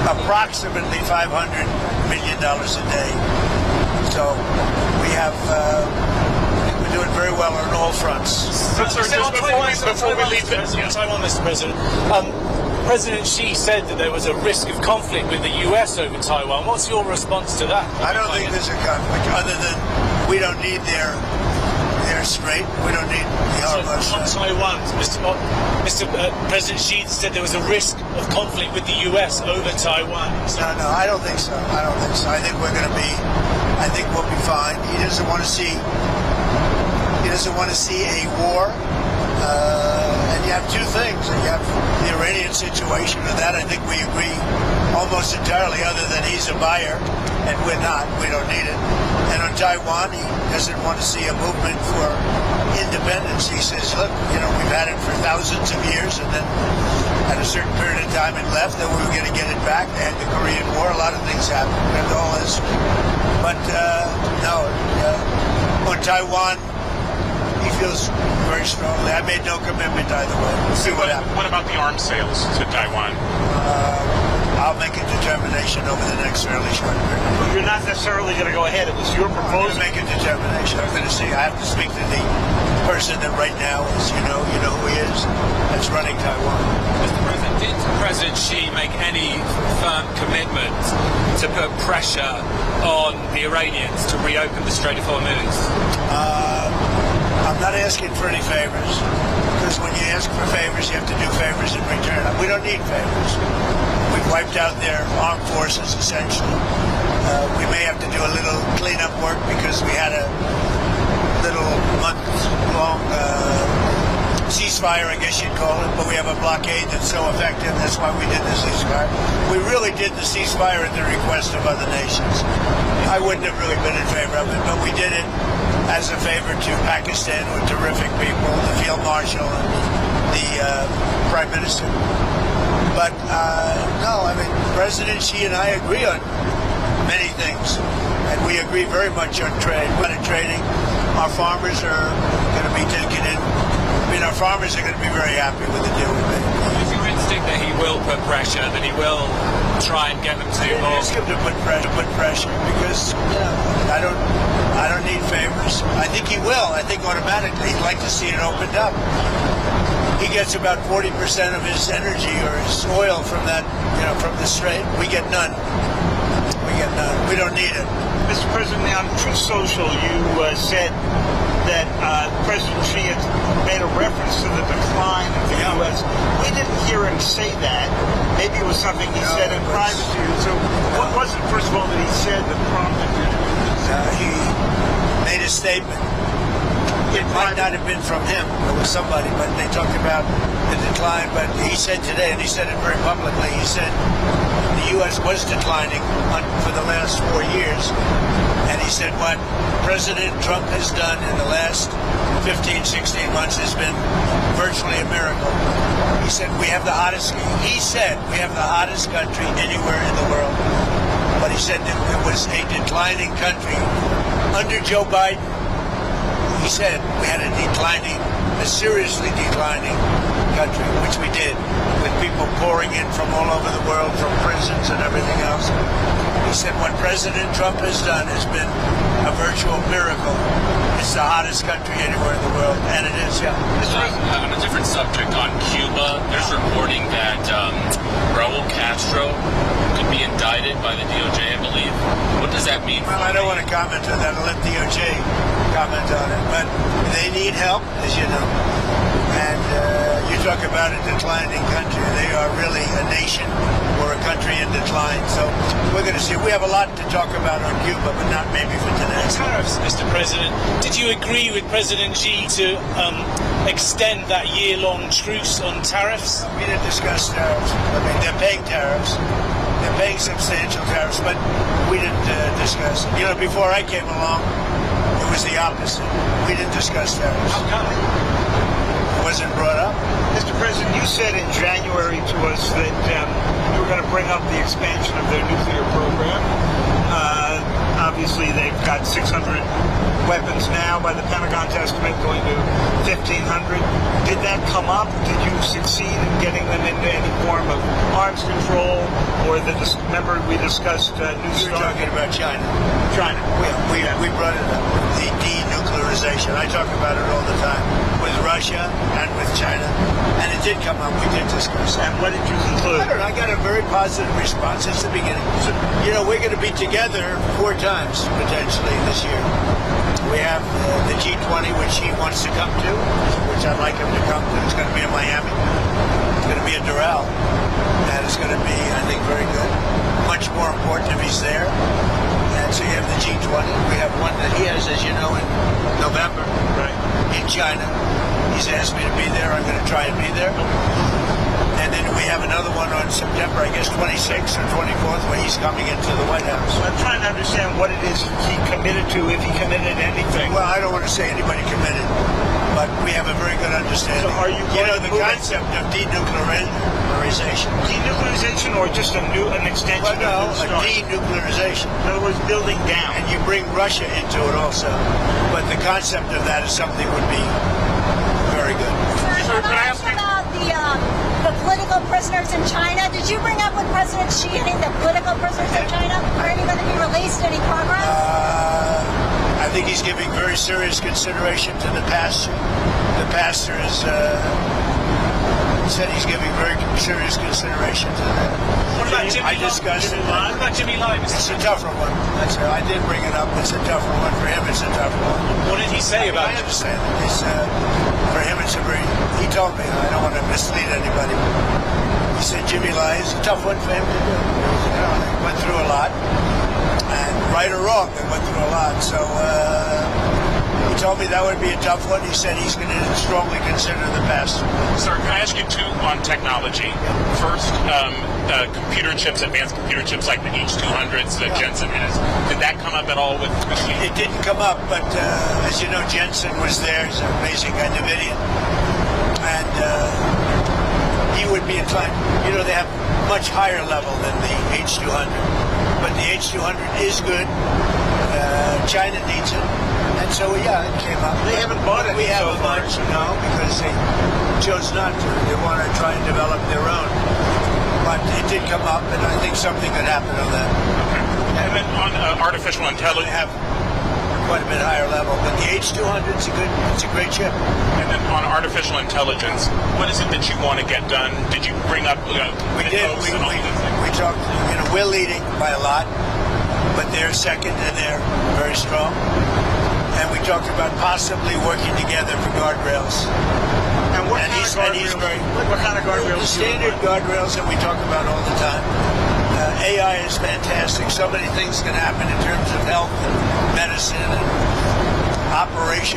approximately $500 million a day. So we have, we're doing very well on all fronts. Before we leave Taiwan, Mr. President, President Xi said that there was a risk of conflict with the US over Taiwan. What's your response to that? I don't think there's a conflict, other than we don't need their strait. We don't need the armors. On Taiwan, Mr. President Xi said there was a risk of conflict with the US over Taiwan. No, I don't think so. I think we're going to be. I think we'll be fine. He doesn't want to see. He doesn't want to see a war. And you have two things. You have the Iranian situation, and that I think we agree almost entirely, other than he's a buyer and we're not. We don't need it. And on Taiwan, he doesn't want to see a movement for independence. He says, look, we've had it for thousands of years, and then at a certain period of time it left, then we were going to get it back. They had the Korean War. A lot of things happened. We have all this. But no, on Taiwan, he feels very strongly. I made no commitment either way. We'll see what happens. What about the arms sales to Taiwan? I'll make a determination over the next fairly short period. Well, you're not necessarily going to go ahead. It was your proposal. I'm going to make a determination. I'm going to see. I have to speak to the person that right now is, you know who he is, that's running Taiwan. Mr. President, did President Xi make any firm commitment to put pressure on the Iranians to reopen the Strait of Hormuz? I'm not asking for any favors, because when you ask for favors, you have to do favors in return. We don't need favors. We've wiped out their armed forces, essentially. We may have to do a little cleanup work because we had a little month-long ceasefire, I guess you'd call it, but we have a blockade that's so effective. That's why we did the ceasefire. We really did the ceasefire at the request of other nations. I wouldn't have really been in favor of it, but we did it as a favor to Pakistan, with terrific people, the Field Marshal and the Prime Minister. But no, President Xi and I agree on many things, and we agree very much on trade. We're trading. Our farmers are going to be taken in. Our farmers are going to be very happy with the deal we made. Is your instinct that he will put pressure, that he will try and get them to ask him to put pressure, because I don't need favors. I think he will. I think automatically he'd like to see it opened up. He gets about 40% of his energy or his oil from that, from the strait. We get none. We don't need it. Mr. President, on Truth Social, you said that President Xi had made a reference to the decline of the U.S. We didn't hear him say that. Maybe it was something he said in private to you. So what was it, first of all, that he said that prompted you? He made a statement. It might not have been from him. It was somebody, but they talked about the decline. But he said today, and he said it very publicly, he said the U.S. was declining for the last 4 years. And he said what President Trump has done in the last 15, 16 months has been virtually a miracle. He said we have the hottest country anywhere in the world. But he said that it was a declining country. Under Joe Biden, he said we had a seriously declining country, which we did, with people pouring in from all over the world, from prisons and everything else. He said what President Trump has done has been a virtual miracle. It's the hottest country anywhere in the world, and it is, yeah. On a different subject, on Cuba, there's reporting that Raul Castro could be indicted by the DOJ, I believe. What does that mean? Well, I don't want to comment on that. I'll let DOJ comment on it. But they need help, as you know. And you talk about a declining country. They are really a nation or a country in decline. So we're going to see. We have a lot to talk about on Cuba, but not maybe for today. Tariffs, Mr. President. Did you agree with President Xi to extend that year-long truce on tariffs? We didn't discuss tariffs. They're paying tariffs. They're paying substantial tariffs, but we didn't discuss it. Before I came along, it was the opposite. We didn't discuss tariffs. How come? It wasn't brought up. Mr. President, you said in January to us that you were going to bring up the expansion of their nuclear program. obviously they've got 600 weapons now, by the Pentagon's estimate, going to 1,500. Did that come up? Did you succeed in getting them into any form of arms control, or remember we discussed New You're Star? talking about China. China. We brought it up, the denuclearization. I talk about it all the time with Russia and with China, and it did come up. We did discuss it. And what did you conclude? I don't know. I got a very positive response since the beginning. So, we're going to be together 4 times potentially this year. We have the G20, which he wants to come to, which I'd like him to come to. It's going to be in Miami. It's going to be in Doral. And it's going to be, I think, very good. Much more important if he's there. And so you have the G20. We have one that he has, as you know, in November, Right. in China. He's asked me to be there. I'm going to try and be there. And then we have another one on September, I guess, 26th or 24th, where he's coming into the White House. I'm trying to understand what it is he committed to, if he committed anything. Well, I don't want to say anybody committed, but we have a very good understanding. So are you going the to move it? concept of denuclearization. Denuclearization, or just an extension Well, of no, the a Star? denuclearization. In other words, building down. And you bring Russia into it also. But the concept of that is something would be very good. Sir, can I ask you- about the political prisoners in China? Did you bring up with President Xi any of the political prisoners in China? Are any going to be released? Any progress? I think he's giving very serious consideration to the pastor. The pastor is said he's giving very serious consideration to that. What about Jimmy I discussed it. What about Jimmy Lai? It's a tougher one. I did bring it up. It's a tougher one. For him, it's a tougher one. What did he say about I it? understand it. It's, for him, it's a very... He told me, I don't want to mislead anybody. He said Jimmy Lai is a tough one for him to do. They went through a lot. And right or wrong, they went through a lot. So he told me that would be a tough one. He said he's going to strongly consider the pastor. Sir, can I ask you 2 on technology? First, computer chips, advanced computer chips like the H200s that Jensen has. Did that come up at all with It didn't come up, but as you know, Jensen was there. He's an amazing guy, Davidian. And he would be inclined, they have much higher level than the H200. But the H200 is good. China needs it. And so, yeah, it came up. They haven't bought it We so haven't far. much, no, because they chose not to. They want to try and develop their own. But it did come up, and I think something could happen on that. And then on artificial They intelligence, have quite a bit higher level. But the H200 it's a great chip. and then on artificial intelligence, what is it that you want to get done? Did you bring up We did. mythos and all those things? We talked. We're leading by a lot, but they're second, and they're very strong. And we talked about possibly working together for guardrails. And what And kind he's- of and he's guardrails? very- What kind of The guardrails? standard guardrails that we talk about all the time. AI is fantastic. So many things can happen in terms of health and medicine and operation.